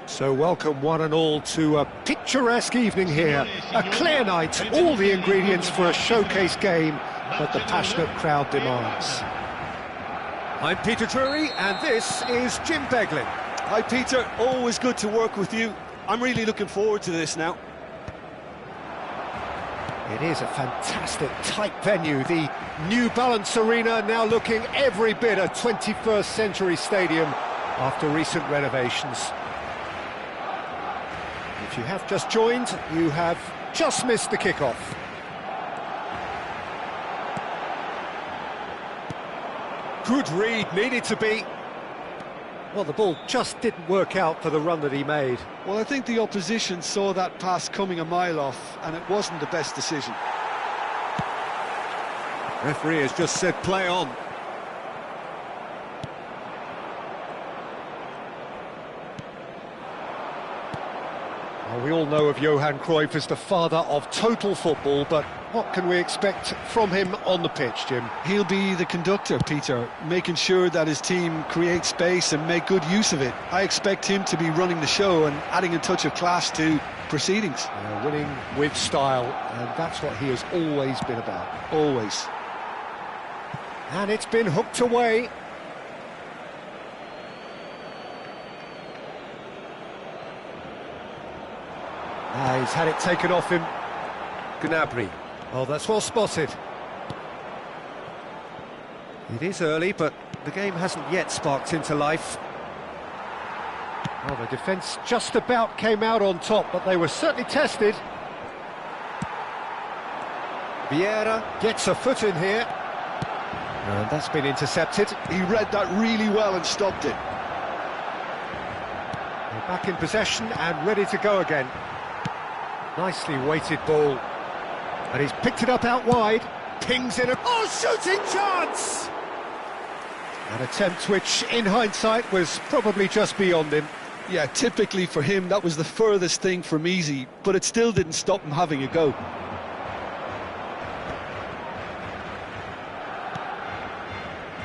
So welcome one and all to a picturesque evening here. A clear night, all the ingredients for a showcase game that the passionate crowd demands. I'm Peter Drury and this is Jim Beglin. Hi Peter, always good to work with you. I'm really looking forward to this now. It is a fantastic tight venue, the New Balance Arena now looking every bit a 21st century stadium after recent renovations. If you have just joined, you have just missed the kickoff. Good read, needed to be. Well, the ball just didn't work out for the run that he made. Well, I think the opposition saw that pass coming a mile off, and it wasn't the best decision. Referee has just said play on. Well, we all know of Johan Cruyff as the father of total football, but what can we expect from him on the pitch, Jim? He'll be the conductor, Peter, making sure that his team creates space and make good use of it. I expect him to be running the show and adding a touch of class to proceedings. Winning with style, and that's what he has always been about. Always. And it's been hooked away. He's had it taken off him. Gnabry. Oh, that's well spotted. It is early, but the game hasn't yet sparked into life. Well, the defence just about came out on top, but they were certainly tested. Vieira gets a foot in here. And that's been intercepted. He read that really well and stopped it. They're back in possession and ready to go again. Nicely weighted ball. And he's picked it up out wide. Pings in a... Oh, shooting chance! An attempt which, in hindsight, was probably just beyond him. Yeah, typically for him, that was the furthest thing from easy, but it still didn't stop him having a go.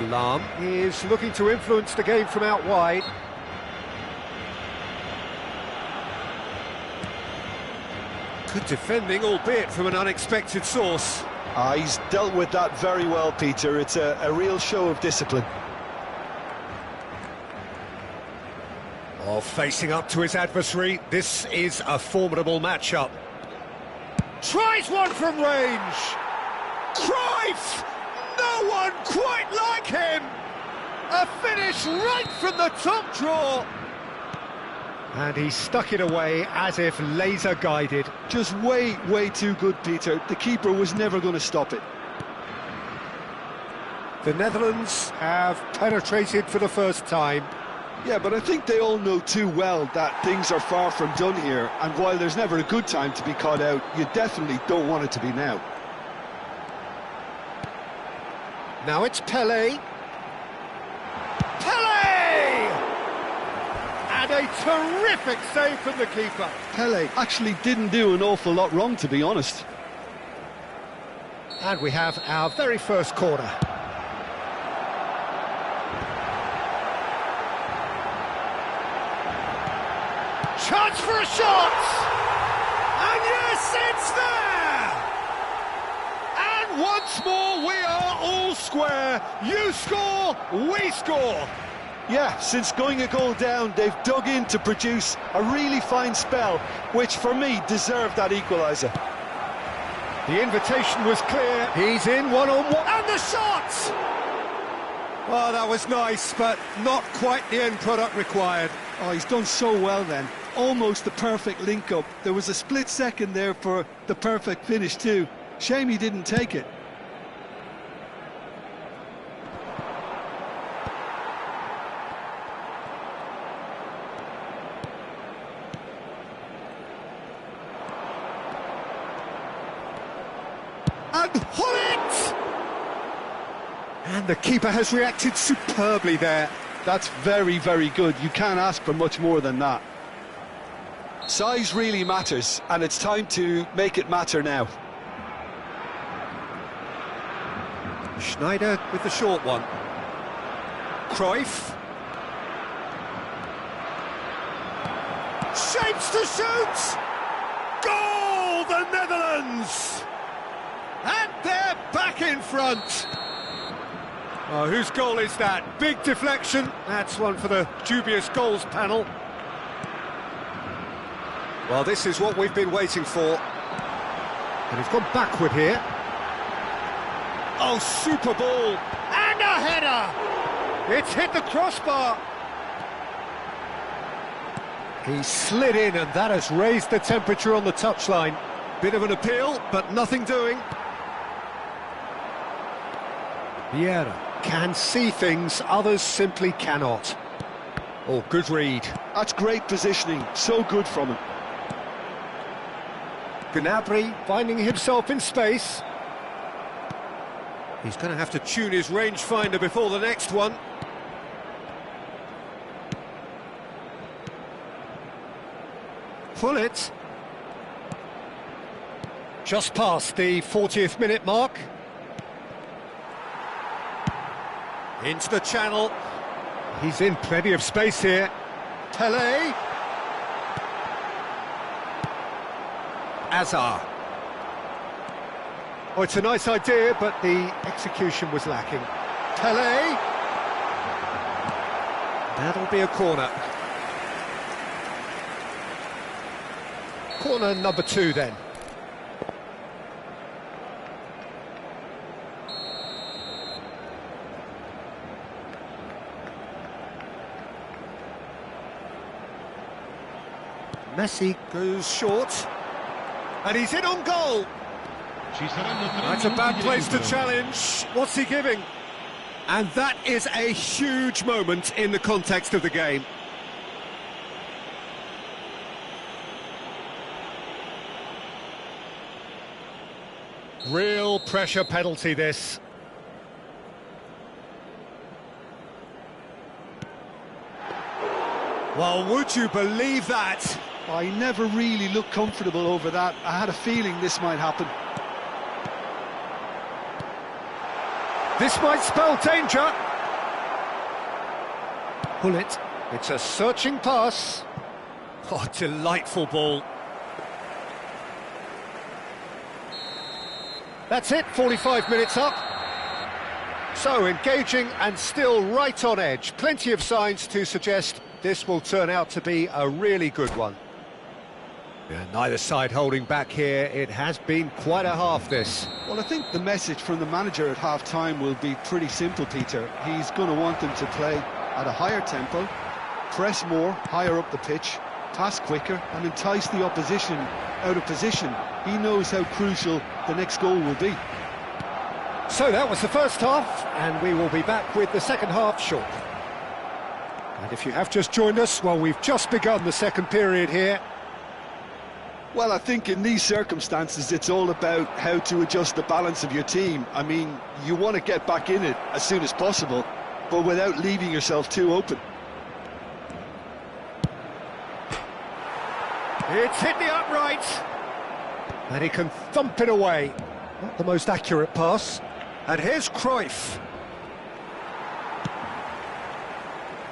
Lahm is looking to influence the game from out wide. Good defending, albeit from an unexpected source. He's dealt with that very well, Peter. It's a real show of discipline. Oh, facing up to his adversary, this is a formidable matchup. Tries one from range! Cruyff! No one quite like him! A finish right from the top draw! And he stuck it away as if laser-guided. Just way too good, Peter. The keeper was never going to stop it. The Netherlands have penetrated for the first time. Yeah, but I think they all know too well that things are far from done here, and while there's never a good time to be caught out, you definitely don't want it to be now. Now it's Pelé. Pelé! And a terrific save from the keeper. Pelé actually didn't do an awful lot wrong, to be honest. And we have our very first corner. Chance for a shot! And yes, it's there! And once more we are all square. You score, we score. Yeah, since going a goal down, they've dug in to produce a really fine spell, which for me deserved that equaliser. The invitation was clear. He's in one-on-one. And the shot! Oh, that was nice, but not quite the end product required. Oh, he's done so well then. Almost the perfect link-up. There was a split second there for the perfect finish too. Shame he didn't take it. And Hullet! And the keeper has reacted superbly there. That's very good. You can't ask for much more than that. Size really matters, and it's time to make it matter now. Schneider with the short one. Cruyff. aims to shoot! Goal, the Netherlands! And they're back in front. Oh, whose goal is that? Big deflection. That's one for the dubious goals panel. Well, this is what we've been waiting for. And he's gone backward here. Oh, super ball. And a header! It's hit the crossbar. He slid in, and that has raised the temperature on the touchline. Bit of an appeal, but nothing doing. Vieira can see things others simply cannot. Oh, good read. That's great positioning, so good from him. Gnabry finding himself in space. He's going to have to tune his rangefinder before the next one. Pull it. Just past the 40th minute mark. Into the channel. He's in plenty of space here. Pele. Azar. Oh, it's a nice idea, but the execution was lacking. Pele. That'll be a corner. Corner number 2 then. Messi goes short, and he's in on goal. That's a bad place to challenge. What's he giving? And that is a huge moment in the context of the game. Real pressure penalty, this. Well, would you believe that? I never really looked comfortable over that. I had a feeling this might happen. This might spell danger. Pull it. It's a searching pass. Oh, delightful ball. That's it, 45 minutes up. So engaging and still right on edge. Plenty of signs to suggest this will turn out to be a really good one. Yeah, neither side holding back here. It has been quite a half, this. Well, I think the message from the manager at half-time will be pretty simple, Peter. He's going to want them to play at a higher tempo, press more, higher up the pitch, pass quicker, and entice the opposition out of position. He knows how crucial the next goal will be. So that was the first half, and we will be back with the second half shortly. And if you have just joined us, well, we've just begun the second period here. Well, I think in these circumstances, it's all about how to adjust the balance of your team. I mean, you want to get back in it as soon as possible, but without leaving yourself too open. It's hit the upright, and he can thump it away. Not the most accurate pass. And here's Cruyff.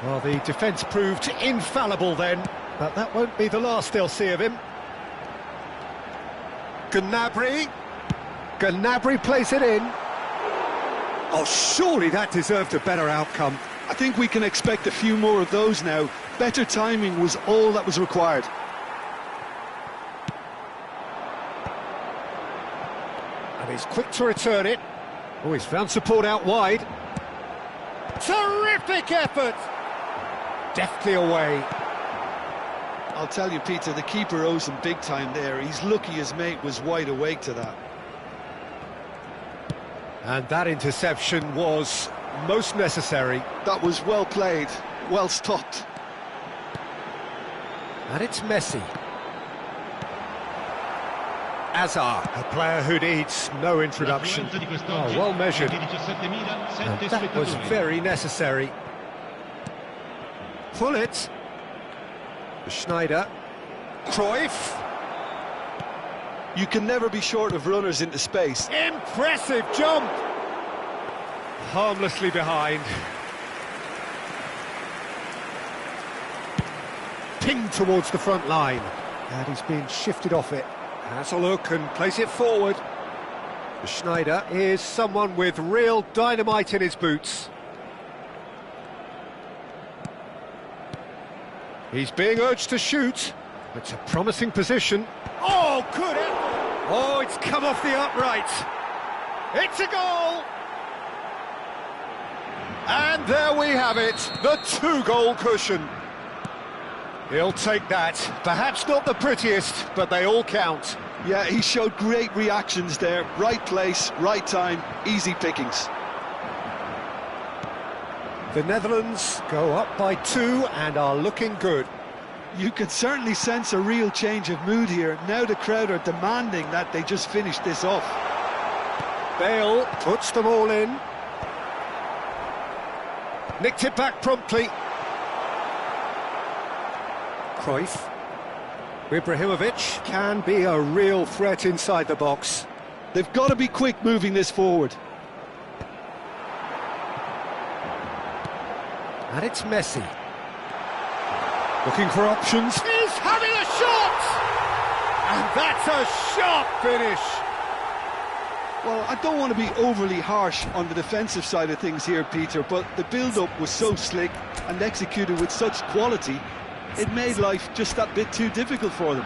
Well, the defence proved infallible then, but that won't be the last they'll see of him. Gnabry. Gnabry plays it in. Oh, surely that deserved a better outcome. I think we can expect a few more of those now. Better timing was all that was required. And he's quick to return it. Oh, he's found support out wide. Terrific effort! Deftly away. I'll tell you, Peter, the keeper owes him big time there. He's lucky his mate was wide awake to that. And that interception was most necessary. That was well played, well stopped. And it's Messi. Azar, a player who needs no introduction. Oh, well measured. And that was very necessary. Pull it. Schneider. Cruyff. You can never be short of runners into space. Impressive jump. Harmlessly behind. pinged towards the front line. And he's been shifted off it. Has a look and plays it forward. Schneider is someone with real dynamite in his boots. He's being urged to shoot. It's a promising position. Oh, good! Oh, it's come off the upright. It's a goal! And there we have it, the 2-goal cushion. He'll take that. Perhaps not the prettiest, but they all count. Yeah, he showed great reactions there. Right place, right time, easy pickings. The Netherlands go up by 2 and are looking good. You can certainly sense a real change of mood here. Now the crowd are demanding that they just finish this off. Bale puts them all in. Nicked it back promptly. Cruyff. Ibrahimovic can be a real threat inside the box. They've got to be quick moving this forward. And it's Messi. Looking for options. He's having a shot! And that's a sharp finish. Well, I don't want to be overly harsh on the defensive side of things here, Peter, but the build-up was so slick and executed with such quality, it made life just that bit too difficult for them.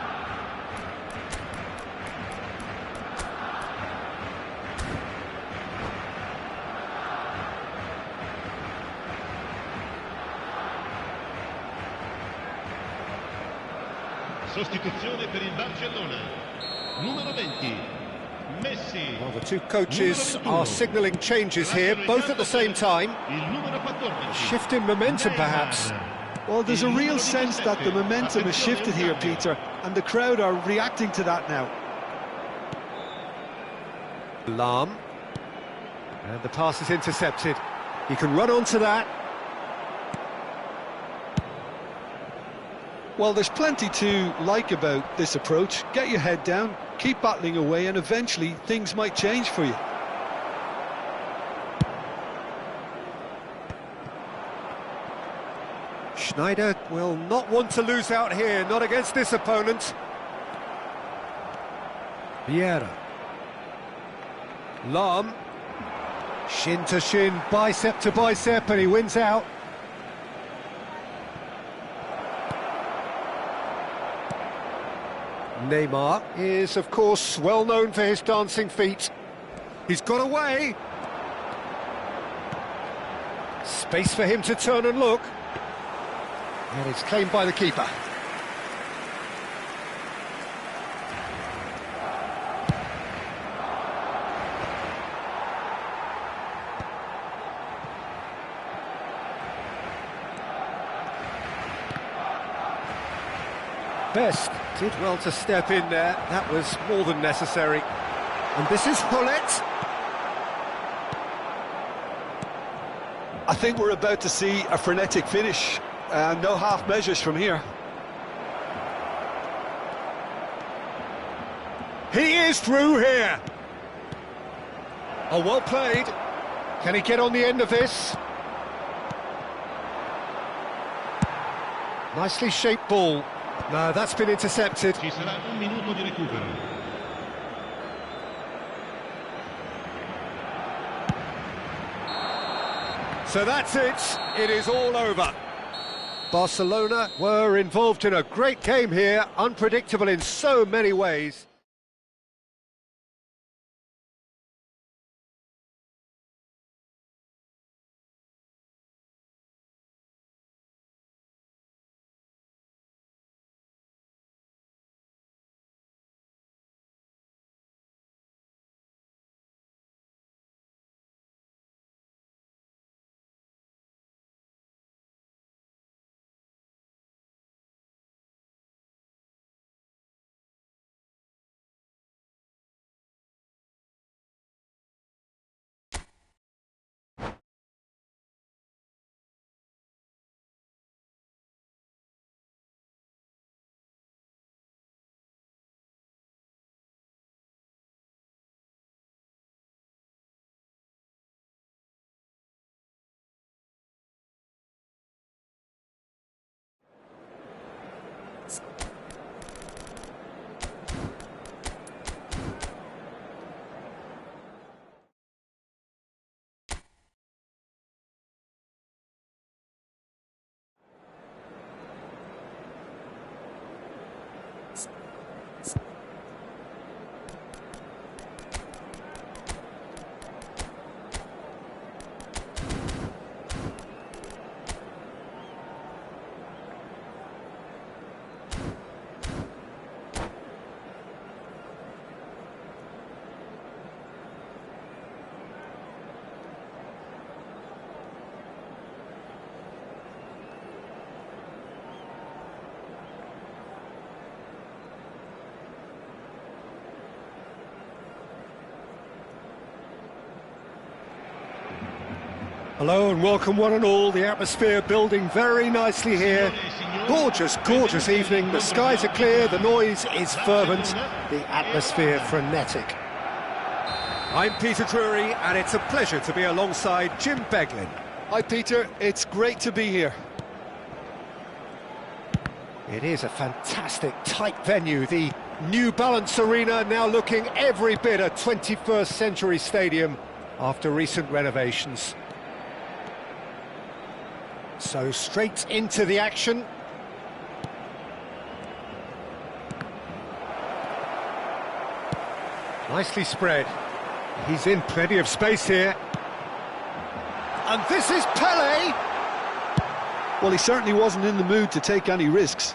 Sostituzione per il Barcellona. Numero 20. Messi. Well, the two coaches are signalling changes here, both at the same time. Shifting momentum, perhaps. Well, there's a real sense that the momentum has shifted here, Peter, and the crowd are reacting to that now. Lahm. And the pass is intercepted. He can run onto that. Well, there's plenty to like about this approach. Get your head down, keep battling away, and eventually things might change for you. Schneider will not want to lose out here, not against this opponent. Vieira. Lahm. Shin to shin, bicep to bicep, and he wins out. Neymar is, of course, well known for his dancing feet. He's got away. Space for him to turn and look. And it's claimed by the keeper. Best did well to step in there. That was more than necessary. And this is Hullet. I think we're about to see a frenetic finish. No half measures from here. He is through here. Oh, well played. Can he get on the end of this? Nicely shaped ball. No, that's been intercepted. Ci sarà un minuto di recupero. So that's it. It is all over. Barcelona were involved in a great game here, unpredictable in so many ways. Hello and welcome one and all. The atmosphere building very nicely here. Gorgeous, gorgeous evening. The skies are clear, the noise is fervent, the atmosphere frenetic. I'm Peter Drury and it's a pleasure to be alongside Jim Beglin. Hi Peter, it's great to be here. It is a fantastic, tight venue. The New Balance Arena now looking every bit a 21st century stadium after recent renovations. So straight into the action. Nicely spread. He's in plenty of space here. And this is Pele. Well, he certainly wasn't in the mood to take any risks.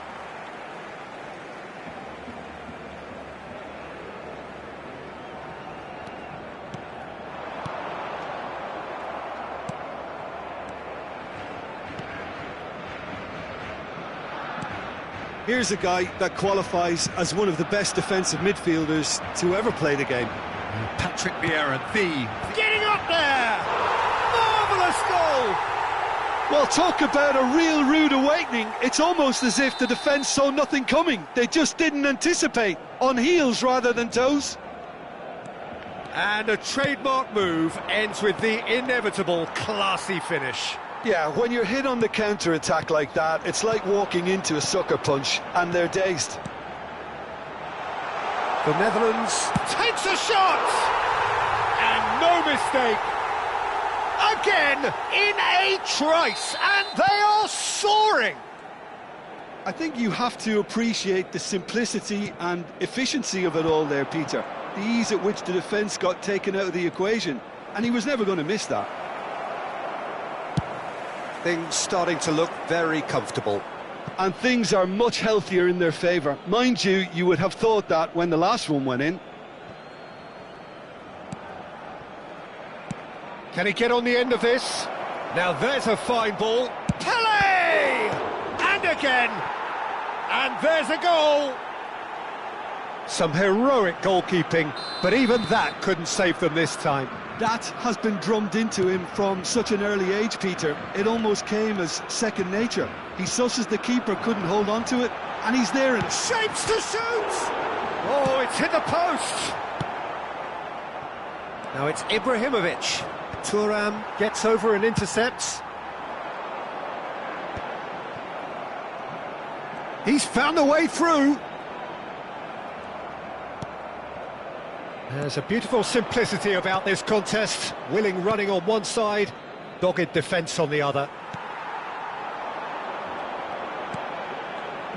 Here's a guy that qualifies as one of the best defensive midfielders to ever play the game. Patrick Vieira, getting up there! Marvellous goal! Well, talk about a real rude awakening. It's almost as if the defence saw nothing coming. They just didn't anticipate. On heels rather than toes. And a trademark move ends with the inevitable classy finish. Yeah, when you're hit on the counter-attack like that, it's like walking into a sucker punch, and they're dazed. The Netherlands takes a shot! And no mistake! Again, in a trice, and they are soaring! I think you have to appreciate the simplicity and efficiency of it all there, Peter. The ease at which the defence got taken out of the equation, and he was never going to miss that. Things starting to look very comfortable. And things are much healthier in their favour. Mind you, you would have thought that when the last one went in. Can he get on the end of this? Now there's a fine ball. Pele! And again! And there's a goal! Some heroic goalkeeping, but even that couldn't save them this time. That has been drummed into him from such an early age, Peter. It almost came as second nature. He susses the keeper, couldn't hold on to it, and he's there and shapes to shoot! Oh, it's hit the post! Now it's Ibrahimovic. Thuram gets over and intercepts. He's found a way through. There's a beautiful simplicity about this contest. Willing running on one side, dogged defence on the other.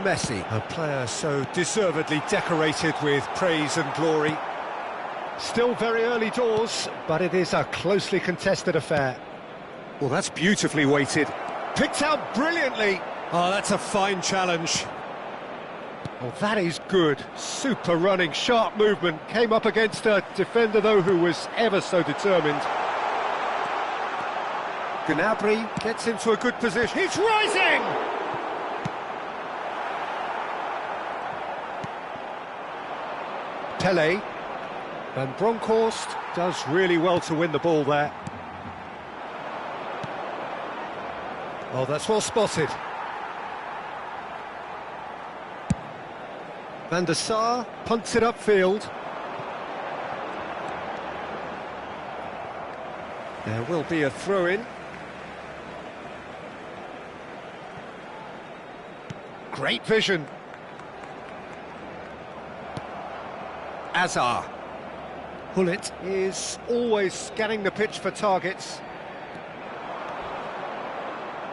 Messi, a player so deservedly decorated with praise and glory. Still very early doors, but it is a closely contested affair. Well, that's beautifully weighted. Picked out brilliantly. Oh, that's a fine challenge. Oh, that is good. Super running, sharp movement. Came up against a defender, though, who was ever so determined. Gnabry gets into a good position. He's rising! Pele. Van Bronckhorst does really well to win the ball there. Oh, that's well spotted. Van der Sar punts it upfield. There will be a throw-in. Great vision. Azar. Hullet is always scanning the pitch for targets.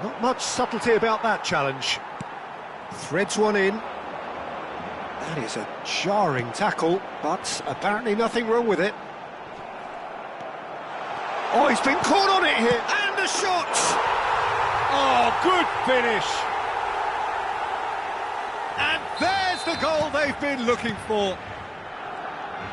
Not much subtlety about that challenge. Threads one in. That is a jarring tackle, but apparently nothing wrong with it. Oh, he's been caught on it here, and a shot! Oh, good finish! And there's the goal they've been looking for.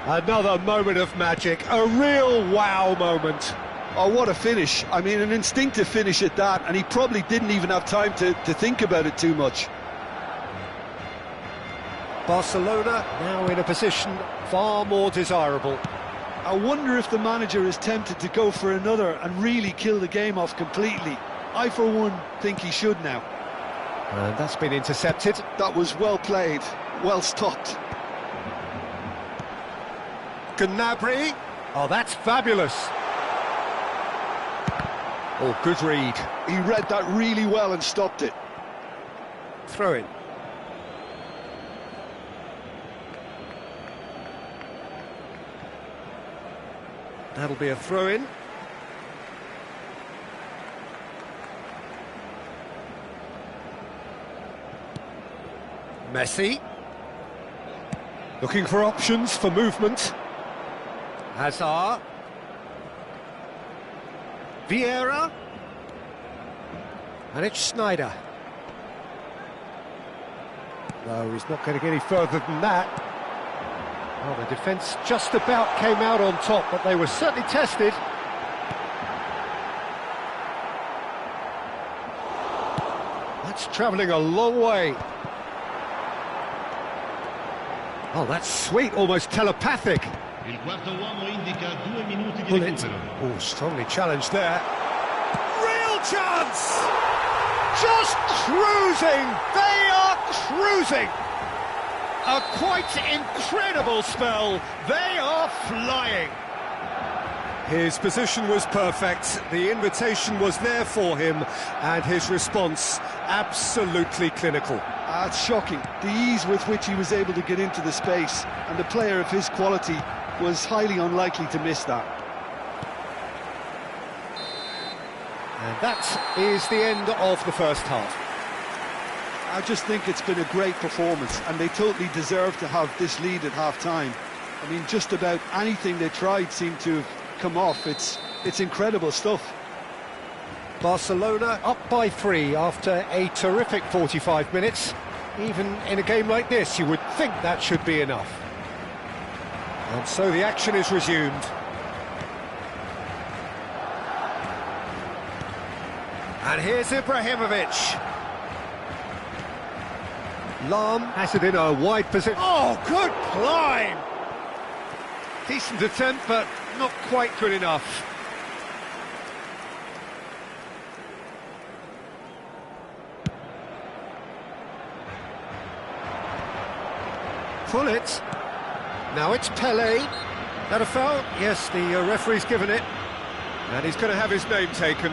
Another moment of magic, a real wow moment. Oh, what a finish. I mean, an instinctive finish at that, and he probably didn't even have time to think about it too much. Barcelona now in a position far more desirable. I wonder if the manager is tempted to go for another and really kill the game off completely. I, for one, think he should now. And that's been intercepted. That was well played, well stopped. Gnabry. Oh, that's fabulous. Oh, good read. He read that really well and stopped it. Throw in. That'll be a throw-in. Messi. Looking for options for movement. Hazard. Vieira. And it's Sneijder. No, he's not going to get any further than that. Well, the defence just about came out on top, but they were certainly tested. That's travelling a long way. Oh, that's sweet, almost telepathic. Il quarto uomo indica 2 minuti di Bullet. recupero. Oh, strongly challenged there. Real chance! Just cruising! They are cruising! A quite incredible spell. They are flying. His position was perfect. The invitation was there for him, and his response absolutely clinical. It's shocking, the ease with which he was able to get into the space, and a player of his quality was highly unlikely to miss that. And that is the end of the first half. I just think it's been a great performance, and they totally deserve to have this lead at half-time. I mean, just about anything they tried seemed to have come off. It's incredible stuff. Barcelona up by 3 after a terrific 45 minutes. Even in a game like this, you would think that should be enough. And so the action is resumed. And here's Ibrahimovic. Lahm has it in a wide position. Oh, good climb! Decent attempt, but not quite good enough. Pull it. Now it's Pelé. That a foul? Yes, the referee's given it. And he's going to have his name taken.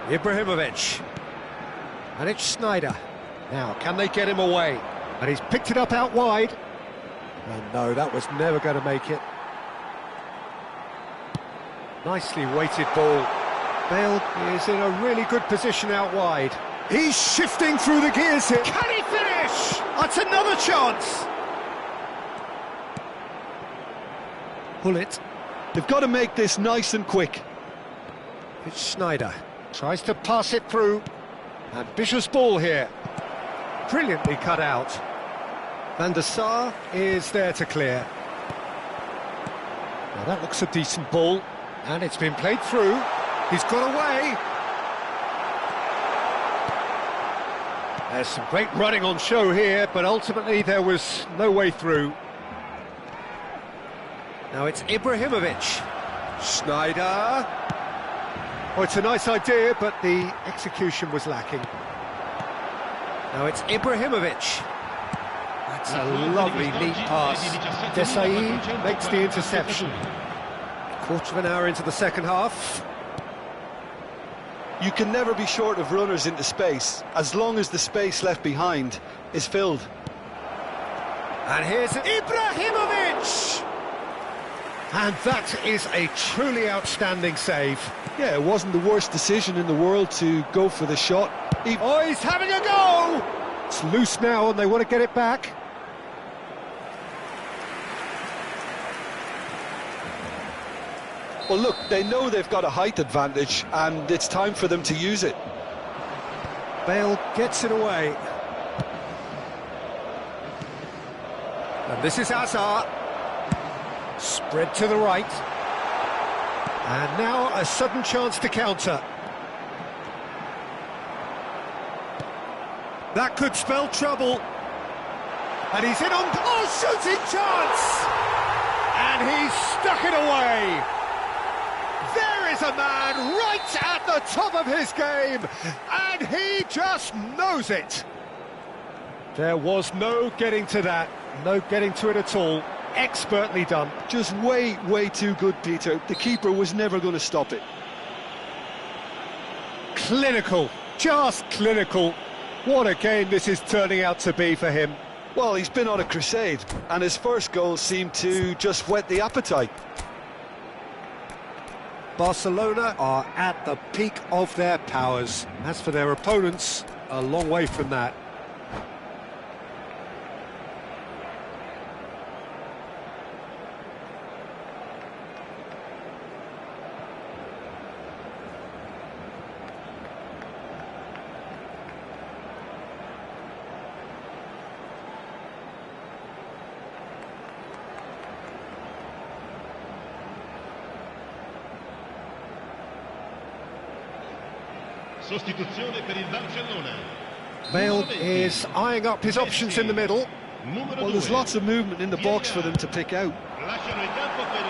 Ibrahimovic. And it's Sneijder. Now, can they get him away? And he's picked it up out wide. And no, that was never going to make it. Nicely weighted ball. Bale is in a really good position out wide. He's shifting through the gears here. Can he finish? That's another chance. Pull it. They've got to make this nice and quick. It's Sneijder. Tries to pass it through. Ambitious ball here. Brilliantly cut out. Van der Sar is there to clear. Now that looks a decent ball. And it's been played through. He's got away. There's some great running on show here, but ultimately there was no way through. Now it's Ibrahimovic. Sneijder. Oh, it's a nice idea, but the execution was lacking. Now it's Ibrahimovic. That's a lovely, neat pass. Desai makes the interception. Quarter of an hour into the second half. You can never be short of runners into space, as long as the space left behind is filled. And here's Ibrahimovic! And that is a truly outstanding save. Yeah, it wasn't the worst decision in the world to go for the shot. Oh, he's having a go! It's loose now and they want to get it back. Well, look, they know they've got a height advantage, and it's time for them to use it. Bale gets it away. And this is Hazard. Spread to the right. And now a sudden chance to counter. That could spell trouble. And he's in on... Oh, shooting chance! And he's stuck it away. There is a man right at the top of his game, and he just knows it. There was no getting to that, no getting to it at all. Expertly done. Just way too good, Peter. The keeper was never going to stop it. Clinical, just clinical. What a game this is turning out to be for him. Well, he's been on a crusade, and his first goal seemed to just whet the appetite. Barcelona are at the peak of their powers. As for their opponents, a long way from that. Sostituzione per il Barcellona. Bale is eyeing up his options in the middle. Well, there's lots of movement in the box for them to pick out. Lasciano il campo per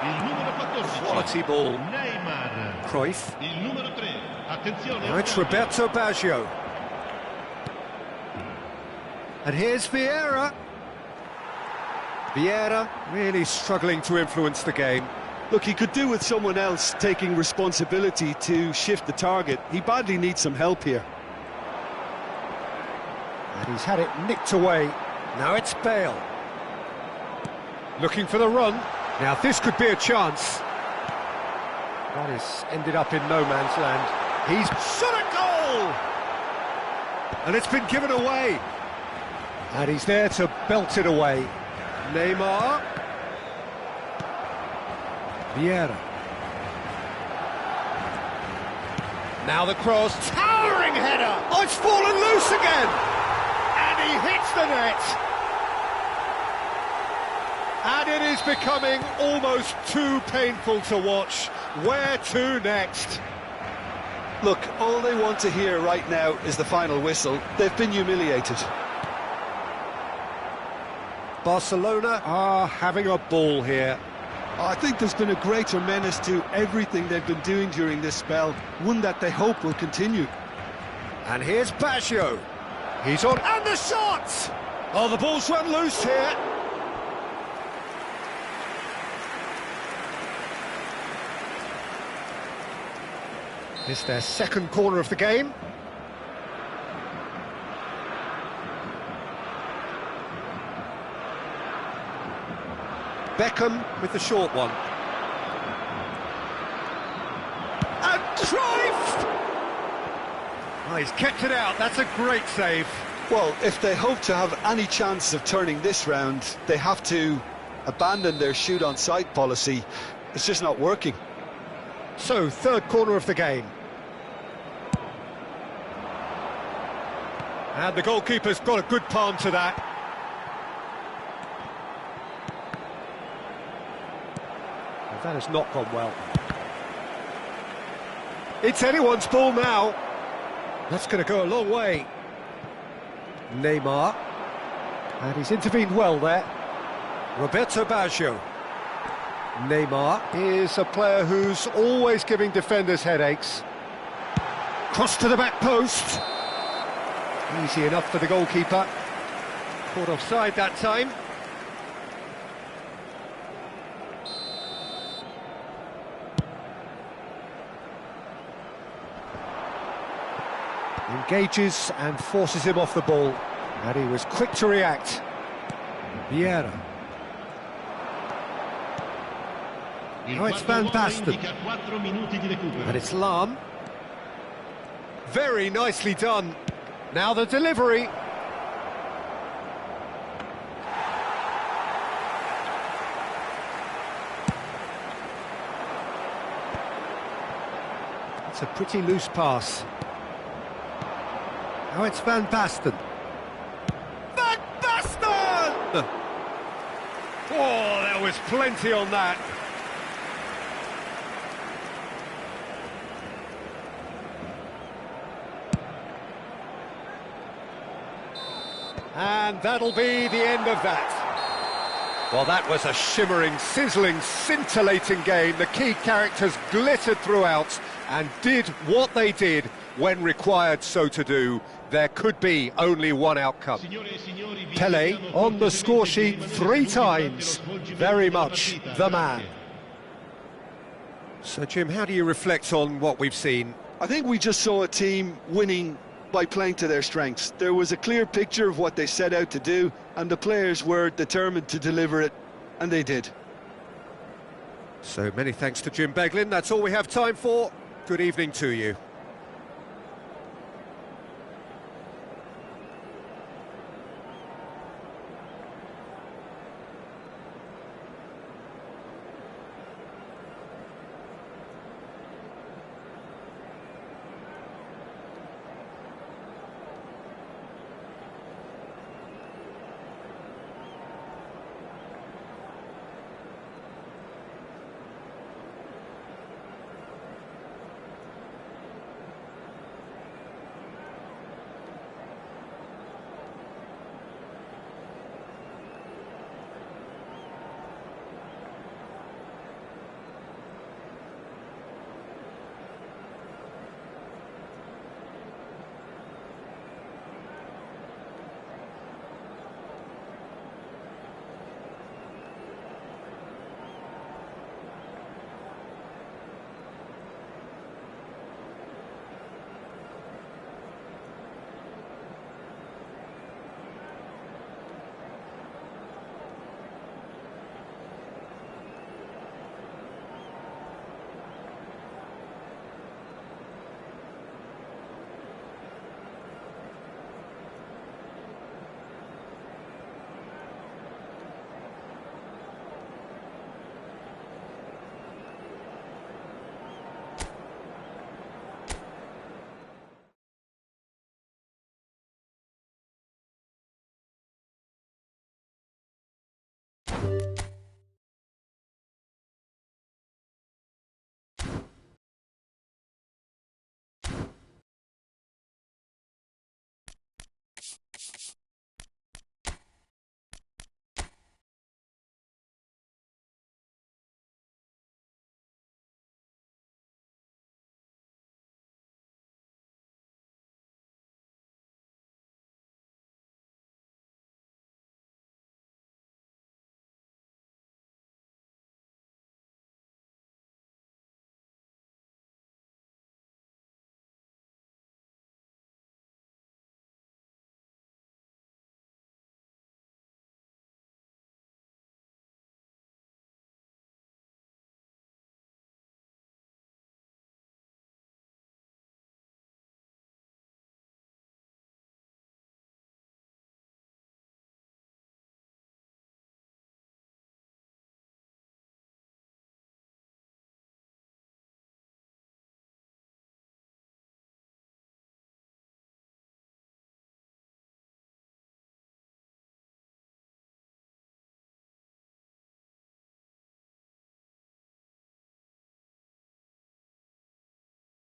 il numero 14. Quality ball. Neymar. Cruyff. Il numero 3. Attenzione. Now it's Roberto Baggio. And here's Vieira. Vieira really struggling to influence the game. Look, he could do with someone else taking responsibility to shift the target. He badly needs some help here. And he's had it nicked away. Now it's Bale. Looking for the run. Now this could be a chance. That has ended up in no man's land. He's shot a goal! And it's been given away. And he's there to belt it away. Neymar. Vieira. Now the cross, towering header! Oh, it's fallen loose again! And he hits the net! And it is becoming almost too painful to watch. Where to next? Look, all they want to hear right now is the final whistle. They've been humiliated. Barcelona are having a ball here. I think there's been a greater menace to everything they've been doing during this spell, one that they hope will continue. And here's Baggio. He's on, and the shot! Oh, the ball's run loose here. It's their second corner of the game. Beckham with the short one. And Cruyff! Oh, he's kept it out, that's a great save. Well, if they hope to have any chance of turning this round, they have to abandon their shoot-on-sight policy. It's just not working. So, third corner of the game. And the goalkeeper's got a good palm to that. That has not gone well. It's anyone's ball now. That's going to go a long way. Neymar. And he's intervened well there. Roberto Baggio. Neymar is a player who's always giving defenders headaches. Cross to the back post. Easy enough for the goalkeeper. Caught offside that time. Engages and forces him off the ball. And he was quick to react. Vieira. Now it's Van Basten. And it's Lahm. Very nicely done. Now the delivery. It's a pretty loose pass. Now it's Van Basten. Van Basten! Oh, there was plenty on that. And that'll be the end of that. Well, that was a shimmering, sizzling, scintillating game. The key characters glittered throughout and did what they did when required so to do. There could be only one outcome. Pele on the score sheet 3 times, very much the man. So, Jim, how do you reflect on what we've seen? I think we just saw a team winning by playing to their strengths. There was a clear picture of what they set out to do, and the players were determined to deliver it, and they did. So many thanks to Jim Beglin. That's all we have time for. Good evening to you.